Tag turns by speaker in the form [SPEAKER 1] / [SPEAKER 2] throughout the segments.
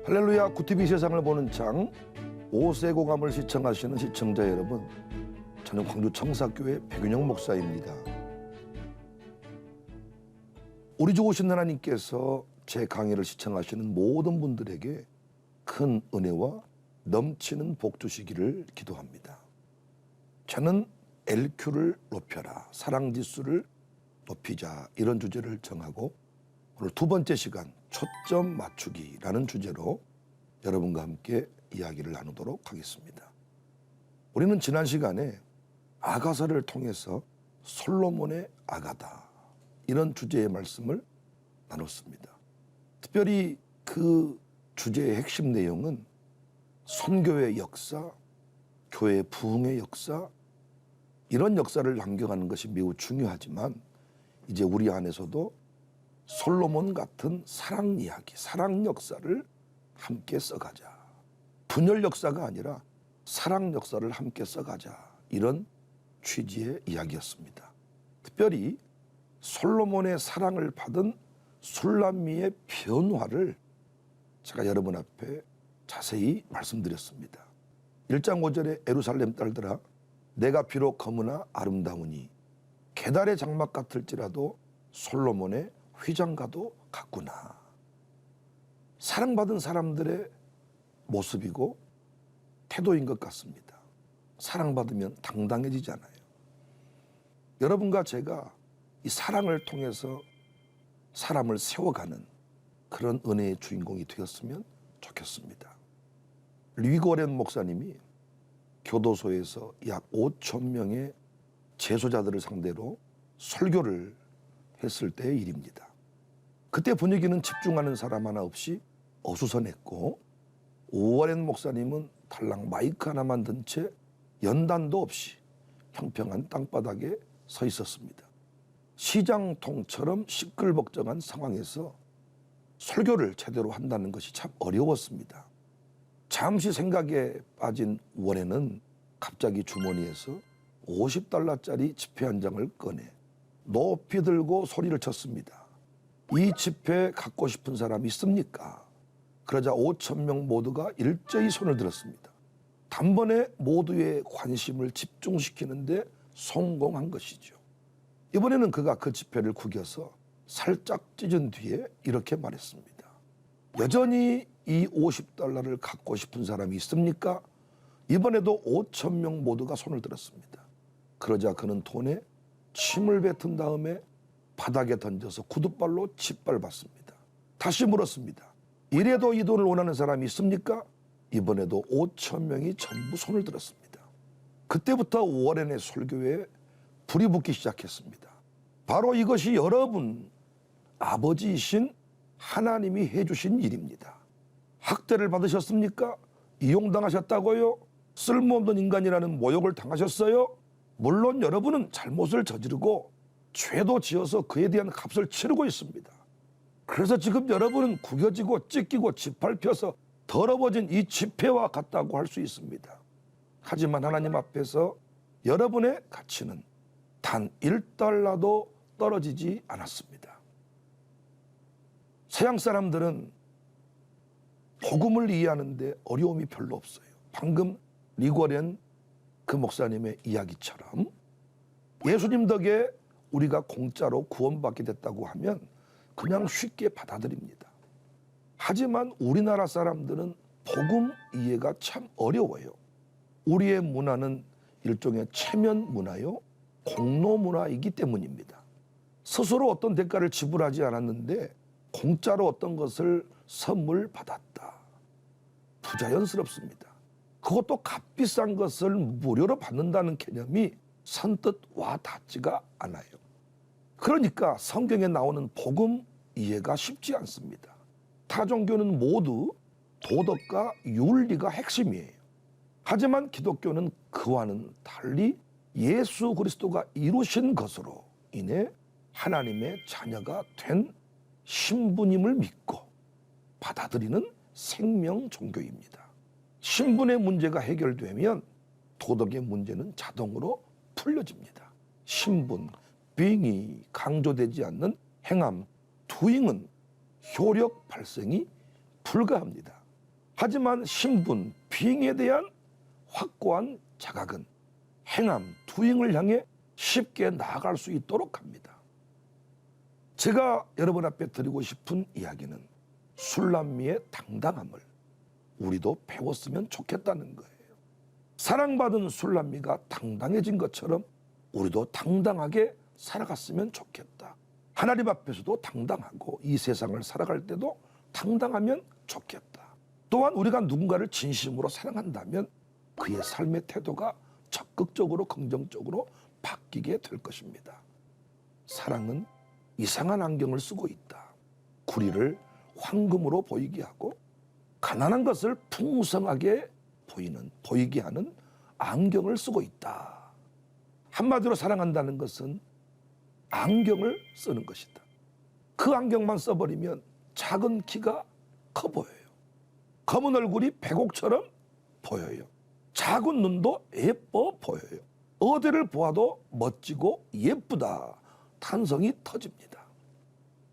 [SPEAKER 1] 할렐루야, 구티비 세상을 보는 장 5세고감을 시청하시는 시청자 여러분, 저는 광주 청사교회 백윤영 목사입니다. 우리 주 오신 하나님께서 제 강의를 시청하시는 모든 분들에게 큰 은혜와 넘치는 복 주시기를 기도합니다. 저는 LQ를 높여라, 사랑지수를 높이자, 이런 주제를 정하고 오늘 두 번째 시간 초점 맞추기라는 주제로 여러분과 함께 이야기를 나누도록 하겠습니다. 우리는 지난 시간에 아가서를 통해서 솔로몬의 아가다, 이런 주제의 말씀을 나눴습니다. 특별히 그 주제의 핵심 내용은 선교의 역사, 교회 부흥의 역사, 이런 역사를 남겨가는 것이 매우 중요하지만 이제 우리 안에서도 솔로몬 같은 사랑 이야기, 사랑 역사를 함께 써가자. 분열 역사가 아니라 사랑 역사를 함께 써가자. 이런 취지의 이야기였습니다. 특별히 솔로몬의 사랑을 받은 술람미의 변화를 제가 여러분 앞에 자세히 말씀드렸습니다. 1장 5절에 예루살렘 딸들아, 내가 비록 검으나 아름다우니 계달의 장막 같을지라도 솔로몬의 휘장과도 같구나. 사랑받은 사람들의 모습이고 태도인 것 같습니다. 사랑받으면 당당해지잖아요. 여러분과 제가 이 사랑을 통해서 사람을 세워가는 그런 은혜의 주인공이 되었으면 좋겠습니다. 리고렌 목사님이 교도소에서 약 5천 명의 재소자들을 상대로 설교를 했을 때의 일입니다. 그때 분위기는 집중하는 사람 하나 없이 어수선했고, 오워렌 목사님은 달랑 마이크 하나만 든 채 연단도 없이 평평한 땅바닥에 서 있었습니다. 시장통처럼 시끌벅적한 상황에서 설교를 제대로 한다는 것이 참 어려웠습니다. 잠시 생각에 빠진 워렌은 갑자기 주머니에서 $50짜리 지폐 한 장을 꺼내 높이 들고 소리를 쳤습니다. 이 지폐 갖고 싶은 사람 있습니까? 그러자 5천 명 모두가 일제히 손을 들었습니다. 단번에 모두의 관심을 집중시키는데 성공한 것이죠. 이번에는 그가 그 지폐를 구겨서 살짝 찢은 뒤에 이렇게 말했습니다. 여전히 이 $50를 갖고 싶은 사람이 있습니까? 이번에도 5천 명 모두가 손을 들었습니다. 그러자 그는 돈에 침을 뱉은 다음에 바닥에 던져서 구두발로 짓밟았습니다. 다시 물었습니다. 이래도 이 돈을 원하는 사람이 있습니까? 이번에도 5천 명이 전부 손을 들었습니다. 그때부터 워렌의 설교에 불이 붙기 시작했습니다. 바로 이것이 여러분 아버지이신 하나님이 해주신 일입니다. 학대를 받으셨습니까? 이용당하셨다고요? 쓸모없는 인간이라는 모욕을 당하셨어요? 물론 여러분은 잘못을 저지르고 죄도 지어서 그에 대한 값을 치르고 있습니다. 그래서 지금 여러분은 구겨지고 찢기고 짓밟혀서 더러워진 이 지폐와 같다고 할 수 있습니다. 하지만 하나님 앞에서 여러분의 가치는 단 $1도 떨어지지 않았습니다. 서양 사람들은 복음을 이해하는데 어려움이 별로 없어요. 방금 리고렌 그 목사님의 이야기처럼 예수님 덕에 우리가 공짜로 구원받게 됐다고 하면 그냥 쉽게 받아들입니다. 하지만 우리나라 사람들은 복음 이해가 참 어려워요. 우리의 문화는 일종의 체면 문화요, 공로 문화이기 때문입니다. 스스로 어떤 대가를 지불하지 않았는데 공짜로 어떤 것을 선물 받았다. 부자연스럽습니다. 그것도 값비싼 것을 무료로 받는다는 개념이 선뜻 와 닿지가 않아요. 그러니까 성경에 나오는 복음 이해가 쉽지 않습니다. 타 종교는 모두 도덕과 윤리가 핵심이에요. 하지만 기독교는 그와는 달리 예수 그리스도가 이루신 것으로 인해 하나님의 자녀가 된 신분임을 믿고 받아들이는 생명 종교입니다. 신분의 문제가 해결되면 도덕의 문제는 자동으로 풀려집니다. 신분, being이 강조되지 않는 행함, doing은 효력 발생이 불가합니다. 하지만 신분, 비행에 대한 확고한 자각은 행함, 두행을 향해 쉽게 나아갈 수 있도록 합니다. 제가 여러분 앞에 드리고 싶은 이야기는 술람미의 당당함을 우리도 배웠으면 좋겠다는 거예요. 사랑받은 술람미가 당당해진 것처럼 우리도 당당하게 살아갔으면 좋겠다. 하나님 앞에서도 당당하고 이 세상을 살아갈 때도 당당하면 좋겠다. 또한 우리가 누군가를 진심으로 사랑한다면 그의 삶의 태도가 적극적으로 긍정적으로 바뀌게 될 것입니다. 사랑은 이상한 안경을 쓰고 있다. 구리를 황금으로 보이게 하고 가난한 것을 풍성하게 보이게 하는 안경을 쓰고 있다. 한마디로 사랑한다는 것은 안경을 쓰는 것이다. 그 안경만 써버리면 작은 키가 커 보여요. 검은 얼굴이 백옥처럼 보여요. 작은 눈도 예뻐 보여요. 어디를 보아도 멋지고 예쁘다. 탄성이 터집니다.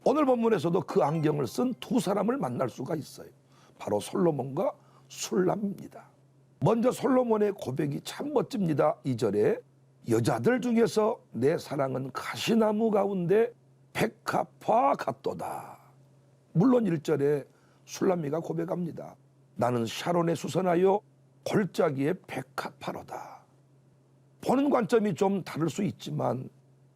[SPEAKER 1] 오늘 본문에서도 그 안경을 쓴 두 사람을 만날 수가 있어요. 바로 솔로몬과 술람입니다. 먼저 솔로몬의 고백이 참 멋집니다. 2절에 여자들 중에서 내 사랑은 가시나무 가운데 백합화 같도다. 물론 1절에 술람미가 고백합니다. 나는 샤론에 수선하여 골짜기에 백합화로다. 보는 관점이 좀 다를 수 있지만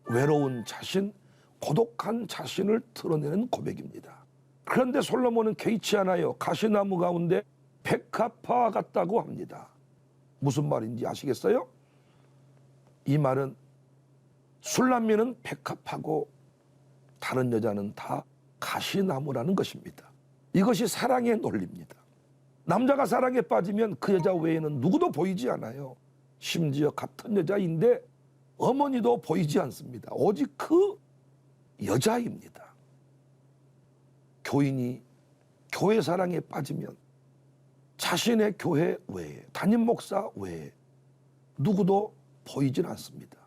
[SPEAKER 1] 외로운 자신, 고독한 자신을 드러내는 고백입니다. 그런데 솔로몬은 개의치 않아요. 가시나무 가운데 백합화 같다고 합니다. 무슨 말인지 아시겠어요? 이 말은 술람미는 백합하고 다른 여자는 다 가시나무라는 것입니다. 이것이 사랑의 논리입니다. 남자가 사랑에 빠지면 그 여자 외에는 누구도 보이지 않아요. 심지어 같은 여자인데 어머니도 보이지 않습니다. 오직 그 여자입니다. 교인이 교회 사랑에 빠지면 자신의 교회 외에, 담임 목사 외에 누구도 보이질 않습니다.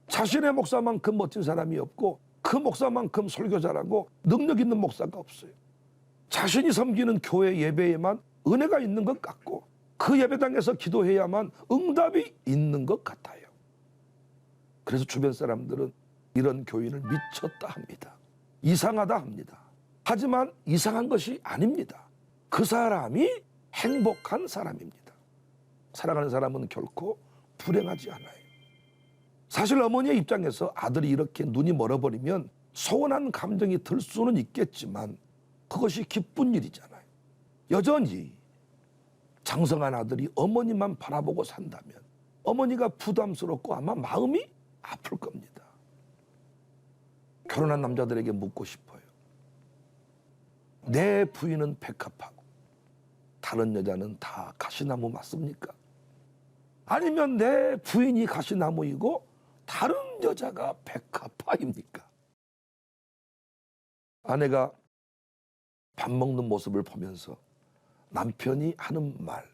[SPEAKER 1] 자신의 목사만큼 멋진 사람이 없고 그 목사만큼 설교 잘하고 능력 있는 목사가 없어요. 자신이 섬기는 교회 예배에만 은혜가 있는 것 같고 그 예배당에서 기도해야만 응답이 있는 것 같아요. 그래서 주변 사람들은 이런 교인을 미쳤다 합니다. 이상하다 합니다. 하지만 이상한 것이 아닙니다. 그 사람이 행복한 사람입니다. 사랑하는 사람은 결코 불행하지 않아요. 사실 어머니의 입장에서 아들이 이렇게 눈이 멀어버리면 서운한 감정이 들 수는 있겠지만 그것이 기쁜 일이잖아요. 여전히 장성한 아들이 어머니만 바라보고 산다면 어머니가 부담스럽고 아마 마음이 아플 겁니다. 결혼한 남자들에게 묻고 싶어요. 내 부인은 백합하고 다른 여자는 다 가시나무 맞습니까? 아니면 내 부인이 가시나무이고 다른 여자가 백합화입니까? 아내가 밥 먹는 모습을 보면서 남편이 하는 말,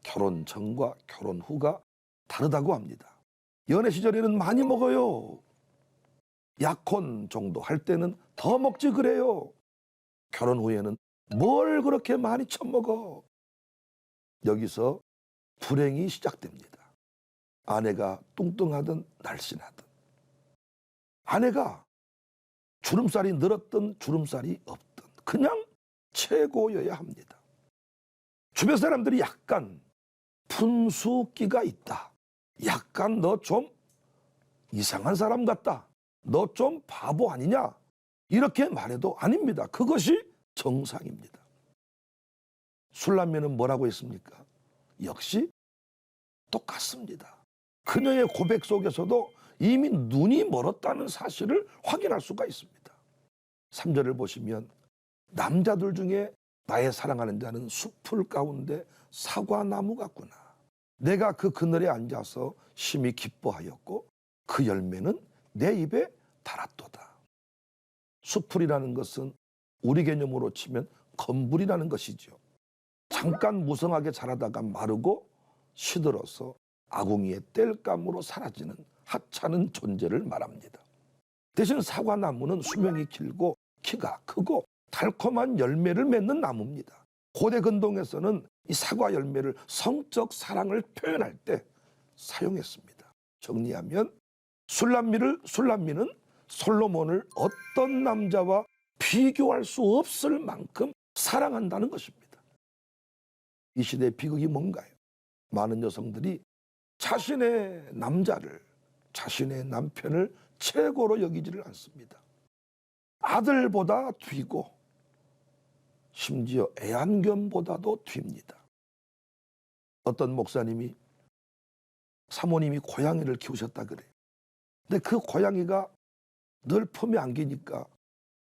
[SPEAKER 1] 결혼 전과 결혼 후가 다르다고 합니다. 연애 시절에는 많이 먹어요. 약혼 정도 할 때는 더 먹지 그래요. 결혼 후에는 뭘 그렇게 많이 처먹어. 여기서 불행이 시작됩니다. 아내가 뚱뚱하든 날씬하든, 아내가 주름살이 늘었든 주름살이 없든 그냥 최고여야 합니다. 주변 사람들이 약간 분수기가 있다. 약간 너 좀 이상한 사람 같다. 너 좀 바보 아니냐? 이렇게 말해도 아닙니다. 그것이 정상입니다. 술람미는 뭐라고 했습니까? 역시 똑같습니다. 그녀의 고백 속에서도 이미 눈이 멀었다는 사실을 확인할 수가 있습니다. 3절을 보시면 남자들 중에 나의 사랑하는 자는 숲풀 가운데 사과나무 같구나. 내가 그 그늘에 앉아서 심히 기뻐하였고 그 열매는 내 입에 달았도다. 숲풀이라는 것은 우리 개념으로 치면 건불이라는 것이죠. 잠깐 무성하게 자라다가 마르고 시들어서 아궁이의 땔감으로 사라지는 하찮은 존재를 말합니다. 대신 사과나무는 수명이 길고 키가 크고 달콤한 열매를 맺는 나무입니다. 고대 근동에서는 이 사과 열매를 성적 사랑을 표현할 때 사용했습니다. 정리하면 술람미는 솔로몬을 어떤 남자와 비교할 수 없을 만큼 사랑한다는 것입니다. 이 시대의 비극이 뭔가요? 많은 여성들이 자신의 남자를, 자신의 남편을 최고로 여기지를 않습니다. 아들보다 뒤고 심지어 애완견보다도 뒤입니다. 어떤 목사님이 사모님이 고양이를 키우셨다 그래요. 근데 그 고양이가 늘 품에 안기니까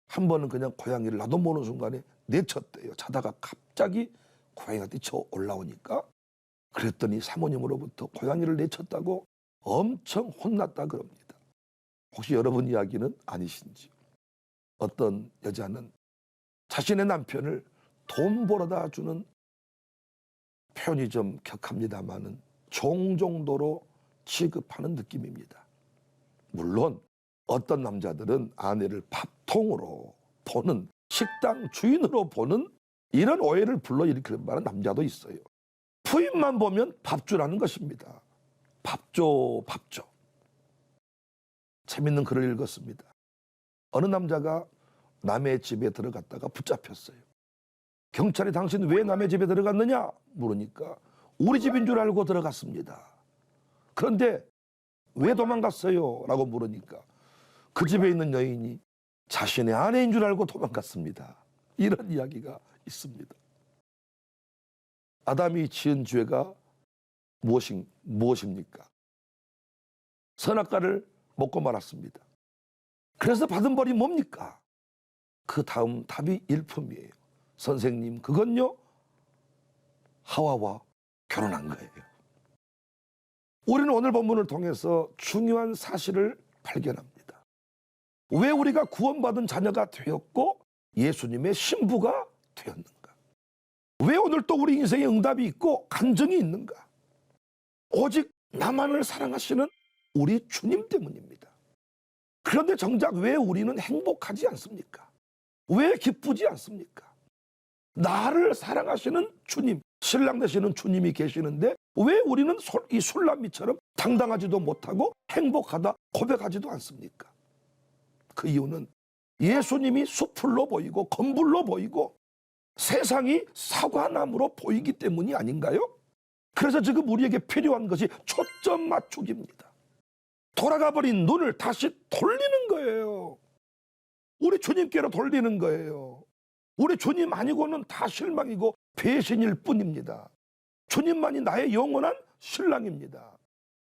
[SPEAKER 1] 한 번은 그냥 고양이를 나도 모르는 순간에 내쳤대요. 자다가 갑자기 고양이가 뛰쳐 올라오니까, 그랬더니 사모님으로부터 고양이를 내쳤다고 엄청 혼났다 그럽니다. 혹시 여러분 이야기는 아니신지? 어떤 여자는 자신의 남편을 돈 벌어다 주는, 표현이 좀 격합니다마는 종 정도로 취급하는 느낌입니다. 물론 어떤 남자들은 아내를 밥통으로 보는, 식당 주인으로 보는 이런 오해를 불러일으키는 말은 남자도 있어요. 부인만 보면 밥주라는 것입니다. 밥줘, 밥줘. 재밌는 글을 읽었습니다. 어느 남자가 남의 집에 들어갔다가 붙잡혔어요. 경찰이 당신 왜 남의 집에 들어갔느냐 물으니까 우리 집인 줄 알고 들어갔습니다. 그런데 왜 도망갔어요? 라고 물으니까 그 집에 있는 여인이 자신의 아내인 줄 알고 도망갔습니다. 이런 이야기가 있습니다. 아담이 지은 죄가 무엇입니까? 선악과를 먹고 말았습니다. 그래서 받은 벌이 뭡니까? 그 다음 답이 일품이에요. 선생님, 그건요, 하와와 결혼한 거예요. 우리는 오늘 본문을 통해서 중요한 사실을 발견합니다. 왜 우리가 구원받은 자녀가 되었고 예수님의 신부가 되었는가? 왜 오늘 또 우리 인생에 응답이 있고 간증이 있는가? 오직 나만을 사랑하시는 우리 주님 때문입니다. 그런데 정작 왜 우리는 행복하지 않습니까? 왜 기쁘지 않습니까? 나를 사랑하시는 주님, 신랑 되시는 주님이 계시는데 왜 우리는 이 술람미처럼 당당하지도 못하고 행복하다 고백하지도 않습니까? 그 이유는 예수님이 수풀로 보이고 검불로 보이고 세상이 사과나무로 보이기 때문이 아닌가요? 그래서 지금 우리에게 필요한 것이 초점 맞추기입니다. 돌아가버린 눈을 다시 돌리는 거예요. 우리 주님께로 돌리는 거예요. 우리 주님 아니고는 다 실망이고 배신일 뿐입니다. 주님만이 나의 영원한 신랑입니다.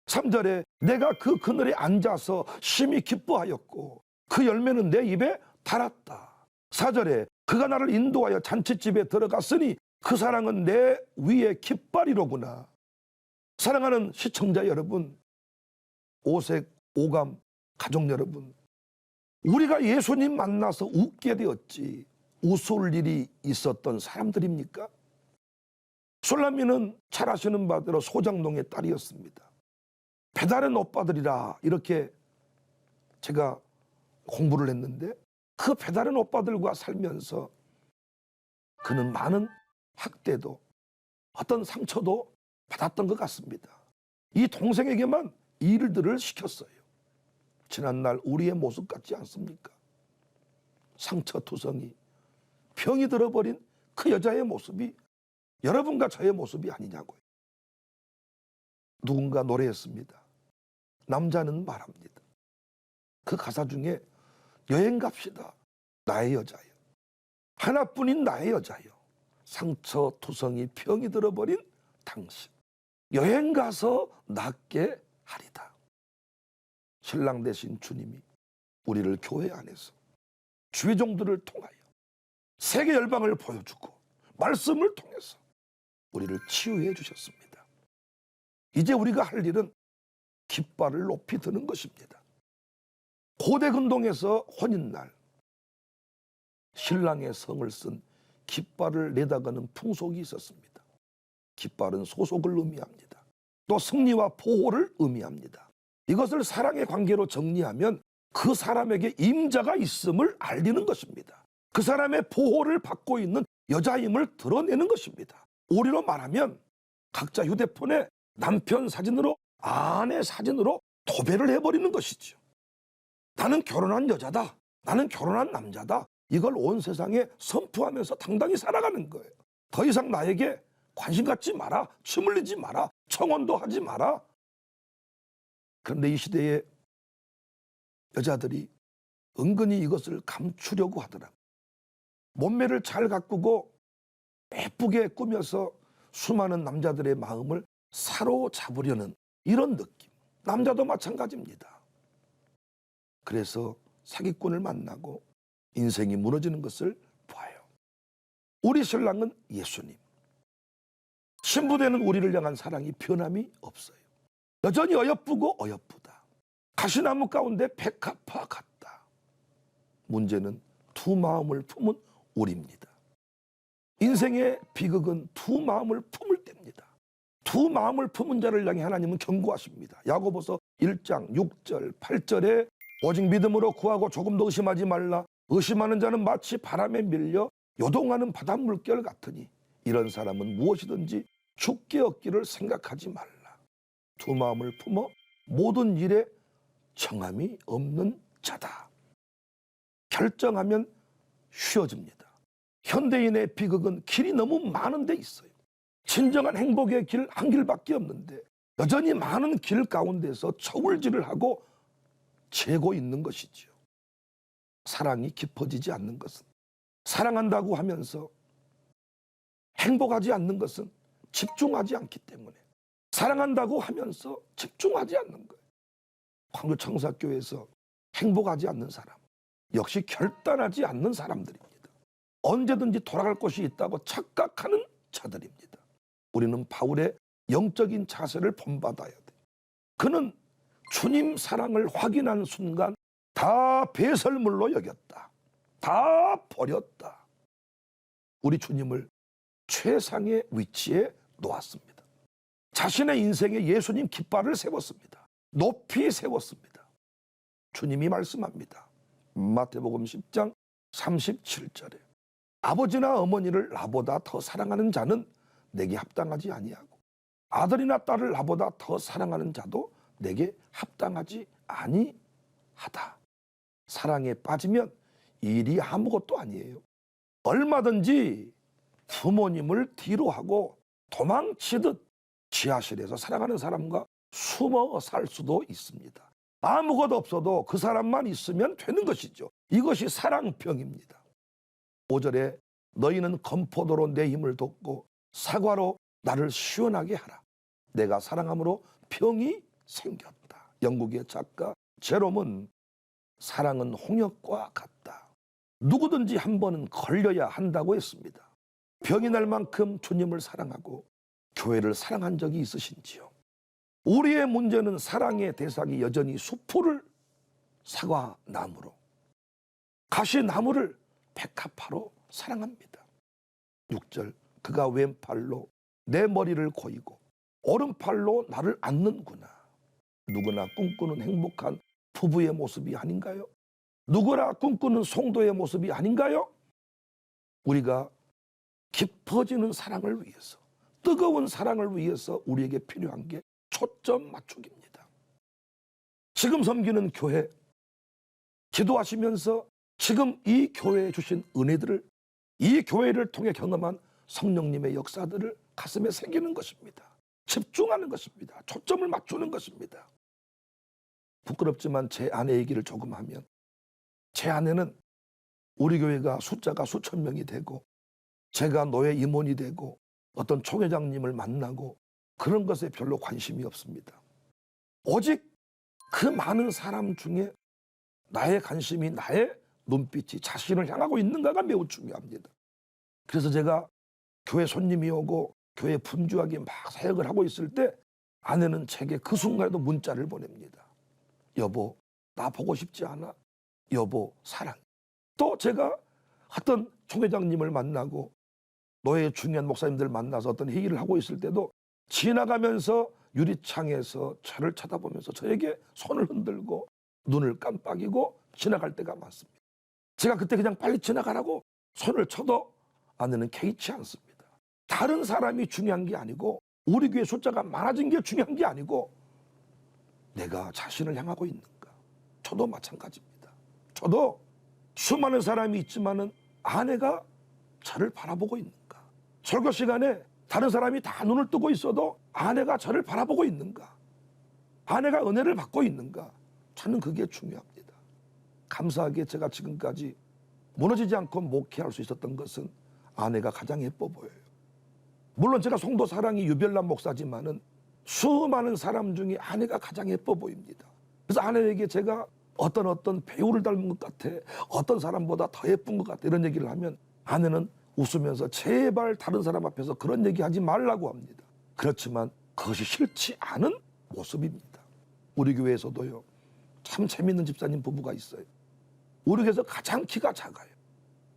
[SPEAKER 1] 3절에 내가 그 그늘에 앉아서 심히 기뻐하였고 그 열매는 내 입에 달았다. 4절에 그가 나를 인도하여 잔치집에 들어갔으니 그 사랑은 내 위에 깃발이로구나. 사랑하는 시청자 여러분, 오색, 오감, 가족 여러분, 우리가 예수님 만나서 웃게 되었지 웃을 일이 있었던 사람들입니까? 술람미는 잘 아시는 바대로 소장농의 딸이었습니다. 배다른 오빠들이라 이렇게 제가 공부를 했는데 그 배다른 오빠들과 살면서 그는 많은 학대도 어떤 상처도 받았던 것 같습니다. 이 동생에게만 일들을 시켰어요. 지난날 우리의 모습 같지 않습니까? 상처투성이 병이 들어버린 그 여자의 모습이 여러분과 저의 모습이 아니냐고요. 누군가 노래했습니다. 남자는 말합니다. 그 가사 중에 여행 갑시다. 나의 여자요. 하나뿐인 나의 여자요. 상처투성이 병이 들어버린 당신. 여행 가서 낫게 하리다. 신랑 되신 주님이 우리를 교회 안에서 주의 종들을 통하여 세계 열방을 보여주고 말씀을 통해서 우리를 치유해 주셨습니다. 이제 우리가 할 일은 깃발을 높이 드는 것입니다. 고대 근동에서 혼인날 신랑의 성을 쓴 깃발을 내다가는 풍속이 있었습니다. 깃발은 소속을 의미합니다. 또 승리와 보호를 의미합니다. 이것을 사랑의 관계로 정리하면 그 사람에게 임자가 있음을 알리는 것입니다. 그 사람의 보호를 받고 있는 여자임을 드러내는 것입니다. 우리로 말하면 각자 휴대폰에 남편 사진으로 아내 사진으로 도배를 해버리는 것이죠. 나는 결혼한 여자다. 나는 결혼한 남자다. 이걸 온 세상에 선포하면서 당당히 살아가는 거예요. 더 이상 나에게 관심 갖지 마라. 침 흘리지 마라. 청혼도 하지 마라. 그런데 이 시대에 여자들이 은근히 이것을 감추려고 하더라고요. 몸매를 잘 가꾸고 예쁘게 꾸며서 수많은 남자들의 마음을 사로잡으려는 이런 느낌. 남자도 마찬가지입니다. 그래서 사기꾼을 만나고 인생이 무너지는 것을 봐요. 우리 신랑은 예수님. 신부되는 우리를 향한 사랑이 변함이 없어요. 여전히 어여쁘고 어여쁘다. 가시나무 가운데 백합화 같다. 문제는 두 마음을 품은 우리입니다. 인생의 비극은 두 마음을 품을 때입니다. 두 마음을 품은 자를 향해 하나님은 경고하십니다. 야고보서 1장 6절 8절에 오직 믿음으로 구하고 조금 더 의심하지 말라. 의심하는 자는 마치 바람에 밀려 요동하는 바닷물결 같으니 이런 사람은 무엇이든지 죽게 얻기를 생각하지 말라. 두 마음을 품어 모든 일에 정함이 없는 자다. 결정하면 쉬워집니다. 현대인의 비극은 길이 너무 많은 데 있어요. 진정한 행복의 길 한 길밖에 없는데 여전히 많은 길 가운데서 저울질을 하고 재고 있는 것이죠. 사랑이 깊어지지 않는 것은, 사랑한다고 하면서 행복하지 않는 것은 집중하지 않기 때문에, 사랑한다고 하면서 집중하지 않는 거예요. 광교청사교회에서 행복하지 않는 사람, 역시 결단하지 않는 사람들입니다. 언제든지 돌아갈 곳이 있다고 착각하는 자들입니다. 우리는 바울의 영적인 자세를 본받아야 돼요. 그는 주님 사랑을 확인한 순간 다 배설물로 여겼다. 다 버렸다. 우리 주님을 최상의 위치에 놓았습니다. 자신의 인생에 예수님 깃발을 세웠습니다. 높이 세웠습니다. 주님이 말씀합니다. 마태복음 10장 37절에 아버지나 어머니를 나보다 더 사랑하는 자는 내게 합당하지 아니하고 아들이나 딸을 나보다 더 사랑하는 자도 내게 합당하지 아니하다. 사랑에 빠지면 일이 아무것도 아니에요. 얼마든지 부모님을 뒤로 하고 도망치듯 지하실에서 사랑하는 사람과 숨어 살 수도 있습니다. 아무것도 없어도 그 사람만 있으면 되는 것이죠. 이것이 사랑병입니다. 5절에 너희는 검포도로 내 힘을 돋고 사과로 나를 시원하게 하라. 내가 사랑함으로 병이 생겼다. 영국의 작가 제롬은 사랑은 홍역과 같다. 누구든지 한 번은 걸려야 한다고 했습니다. 병이 날 만큼 주님을 사랑하고 교회를 사랑한 적이 있으신지요? 우리의 문제는 사랑의 대상이 여전히 수풀을 사과나무로, 가시나무를 백합화로 사랑합니다. 6절 그가 왼팔로 내 머리를 고이고 오른팔로 나를 안는구나. 누구나 꿈꾸는 행복한 부부의 모습이 아닌가요? 누구나 꿈꾸는 성도의 모습이 아닌가요? 우리가 깊어지는 사랑을 위해서, 뜨거운 사랑을 위해서 우리에게 필요한 게 초점 맞추기입니다. 지금 섬기는 교회, 기도하시면서 지금 이 교회에 주신 은혜들을, 이 교회를 통해 경험한 성령님의 역사들을 가슴에 새기는 것입니다. 집중하는 것입니다. 초점을 맞추는 것입니다. 부끄럽지만 제 아내 얘기를 조금 하면, 제 아내는 우리 교회가 숫자가 수천 명이 되고 제가 노예 임원이 되고 어떤 총회장님을 만나고 그런 것에 별로 관심이 없습니다. 오직 그 많은 사람 중에 나의 관심이, 나의 눈빛이 자신을 향하고 있는가가 매우 중요합니다. 그래서 제가 교회 손님이 오고 교회 분주하게 막 사역을 하고 있을 때 아내는 제게 그 순간에도 문자를 보냅니다. 여보, 나 보고 싶지 않아? 여보, 사랑해. 또 제가 어떤 총회장님을 만나고 노예 중요한 목사님들 만나서 어떤 회의를 하고 있을 때도 지나가면서 유리창에서 저를 쳐다보면서 저에게 손을 흔들고 눈을 깜빡이고 지나갈 때가 많습니다. 제가 그때 그냥 빨리 지나가라고 손을 쳐도 아내는 개의치 않습니다. 다른 사람이 중요한 게 아니고 우리 교회 숫자가 많아진 게 중요한 게 아니고 내가 자신을 향하고 있는가. 저도 마찬가지입니다. 저도 수많은 사람이 있지만은 아내가 저를 바라보고 있는가. 설교 시간에 다른 사람이 다 눈을 뜨고 있어도 아내가 저를 바라보고 있는가. 아내가 은혜를 받고 있는가. 저는 그게 중요합니다. 감사하게 제가 지금까지 무너지지 않고 목회할 수 있었던 것은 아내가 가장 예뻐 보여요. 물론 제가 성도 사랑이 유별난 목사지만은 수많은 사람 중에 아내가 가장 예뻐 보입니다. 그래서 아내에게 제가 어떤 배우를 닮은 것 같아, 어떤 사람보다 더 예쁜 것 같아 이런 얘기를 하면 아내는 웃으면서 제발 다른 사람 앞에서 그런 얘기 하지 말라고 합니다. 그렇지만 그것이 싫지 않은 모습입니다. 우리 교회에서도요, 참 재밌는 집사님 부부가 있어요. 우리 교회에서 가장 키가 작아요.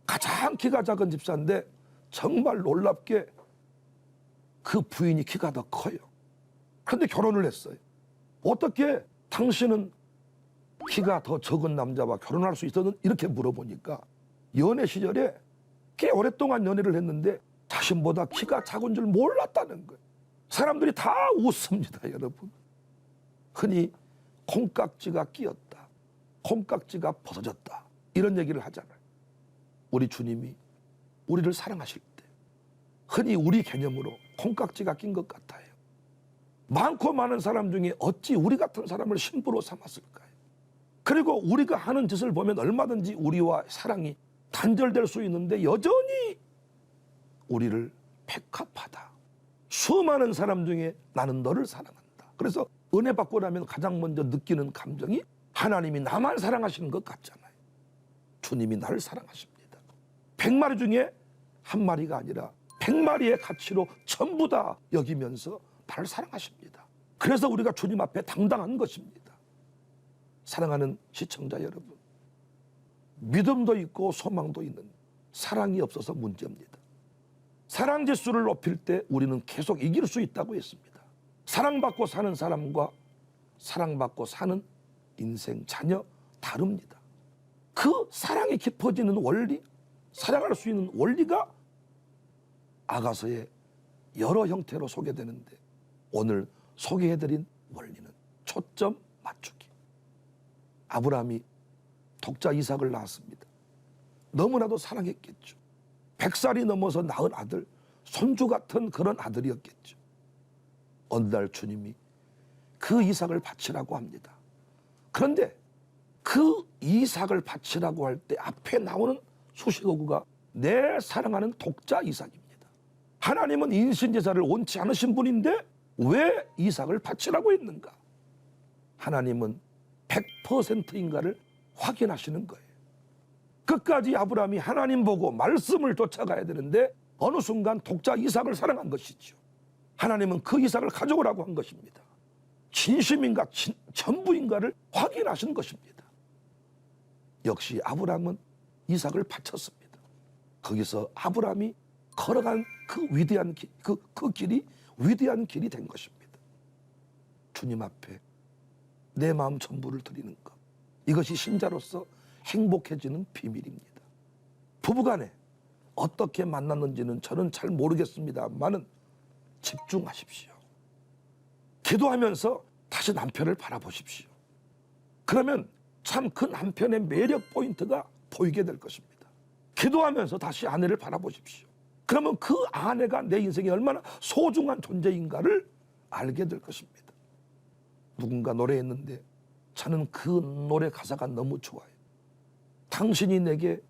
[SPEAKER 1] 가장 키가 작은 집사인데 정말 놀랍게 그 부인이 키가 더 커요. 그런데 결혼을 했어요. 어떻게 당신은 키가 더 적은 남자와 결혼할 수 있었는? 이렇게 물어보니까 연애 시절에 꽤 오랫동안 연애를 했는데 자신보다 키가 작은 줄 몰랐다는 거예요. 사람들이 다 웃습니다, 여러분. 흔히 콩깍지가 끼었다, 콩깍지가 벗어졌다 이런 얘기를 하잖아요. 우리 주님이 우리를 사랑하실 때 흔히 우리 개념으로 콩깍지가 낀 것 같아요. 많고 많은 사람 중에 어찌 우리 같은 사람을 신부로 삼았을까요? 그리고 우리가 하는 짓을 보면 얼마든지 우리와 사랑이 단절될 수 있는데 여전히 우리를 백합하다. 수많은 사람 중에 나는 너를 사랑한다. 그래서 은혜 받고 나면 가장 먼저 느끼는 감정이 하나님이 나만 사랑하시는 것 같잖아요. 주님이 나를 사랑하십니다. 100마리 중에 한 마리가 아니라 100마리의 가치로 전부 다 여기면서 나를 사랑하십니다. 그래서 우리가 주님 앞에 당당한 것입니다. 사랑하는 시청자 여러분, 믿음도 있고 소망도 있는 사랑이 없어서 문제입니다. 사랑 지수를 높일 때 우리는 계속 이길 수 있다고 했습니다. 사랑받고 사는 사람과 사랑받고 사는 인생, 자녀 다릅니다. 그 사랑이 깊어지는 원리, 사랑할 수 있는 원리가 아가서의 여러 형태로 소개되는데 오늘 소개해드린 원리는 초점 맞추기. 아브라함이 독자 이삭을 낳았습니다. 너무나도 사랑했겠죠. 100살이 넘어서 낳은 아들, 손주 같은 그런 아들이었겠죠. 어느 날 주님이 그 이삭을 바치라고 합니다. 그런데 그 이삭을 바치라고 할 때 앞에 나오는 수식어구가 내 사랑하는 독자 이삭입니다. 하나님은 인신제사를 원치 않으신 분인데 왜 이삭을 바치라고 했는가? 하나님은 100%인가를 확인하시는 거예요. 끝까지 아브라함이 하나님 보고 말씀을 쫓아가야 되는데 어느 순간 독자 이삭을 사랑한 것이죠. 하나님은 그 이삭을 가져오라고 한 것입니다. 진심인가 전부인가를 확인하신 것입니다. 역시 아브라함은 이삭을 바쳤습니다. 거기서 아브라함이 걸어간 그 위대한 길, 그 길이 위대한 길이 된 것입니다. 주님 앞에 내 마음 전부를 드리는 것, 이것이 신자로서 행복해지는 비밀입니다. 부부간에 어떻게 만났는지는 저는 잘 모르겠습니다만은 집중하십시오. 기도하면서 다시 남편을 바라보십시오. 그러면 참 그 남편의 매력 포인트가 보이게 될 것입니다. 기도하면서 다시 아내를 바라보십시오. 그러면 그 아내가 내 인생에 얼마나 소중한 존재인가를 알게 될 것입니다. 누군가 노래했는데 저는 그 노래 가사가 너무 좋아요. 당신이 내게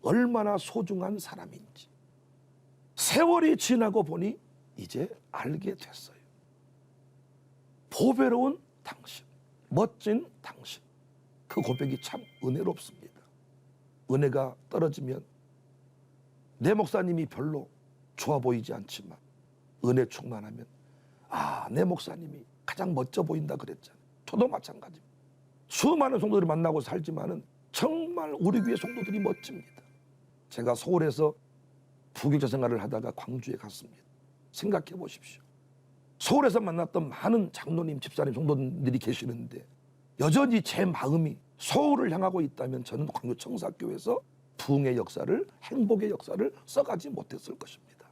[SPEAKER 1] 얼마나 소중한 사람인지 세월이 지나고 보니 이제 알게 됐어요. 보배로운 당신, 멋진 당신. 그 고백이 참 은혜롭습니다. 은혜가 떨어지면 내 목사님이 별로 좋아 보이지 않지만 은혜 충만하면 내 목사님이 가장 멋져 보인다 그랬잖아요. 저도 마찬가지입니다. 수많은 성도들을 만나고 살지만은 정말 우리 교회 성도들이 멋집니다. 제가 서울에서 부교자 생활을 하다가 광주에 갔습니다. 생각해 보십시오. 서울에서 만났던 많은 장로님, 집사님, 성도들이 계시는데 여전히 제 마음이 서울을 향하고 있다면 저는 광주 청사교회에서 부흥의 역사를, 행복의 역사를 써가지 못했을 것입니다.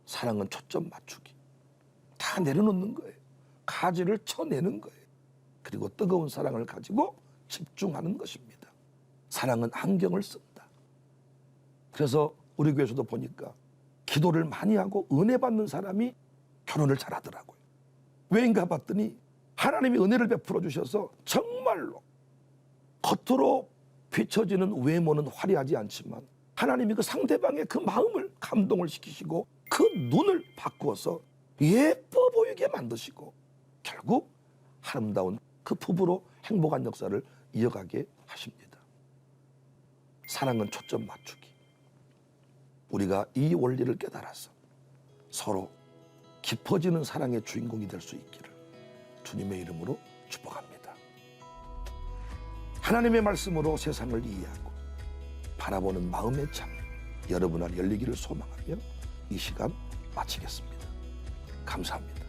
[SPEAKER 1] 사랑은 초점 맞추기. 다 내려놓는 거예요. 가지를 쳐내는 거예요. 그리고 뜨거운 사랑을 가지고 집중하는 것입니다. 사랑은 안경을 쓴다. 그래서 우리 교회에서도 보니까 기도를 많이 하고 은혜 받는 사람이 결혼을 잘하더라고요. 왜인가 봤더니 하나님이 은혜를 베풀어 주셔서 정말로 겉으로 비춰지는 외모는 화려하지 않지만 하나님이 그 상대방의 그 마음을 감동을 시키시고 그 눈을 바꾸어서 예뻐 보이게 만드시고 결국 아름다운 그 부부로 행복한 역사를 이어가게 하십니다. 사랑은 초점 맞추기. 우리가 이 원리를 깨달아서 서로 깊어지는 사랑의 주인공이 될 수 있기를 주님의 이름으로 축복합니다. 하나님의 말씀으로 세상을 이해하고 바라보는 마음의 창 여러분 안에 열리기를 소망하며 이 시간 마치겠습니다. 감사합니다.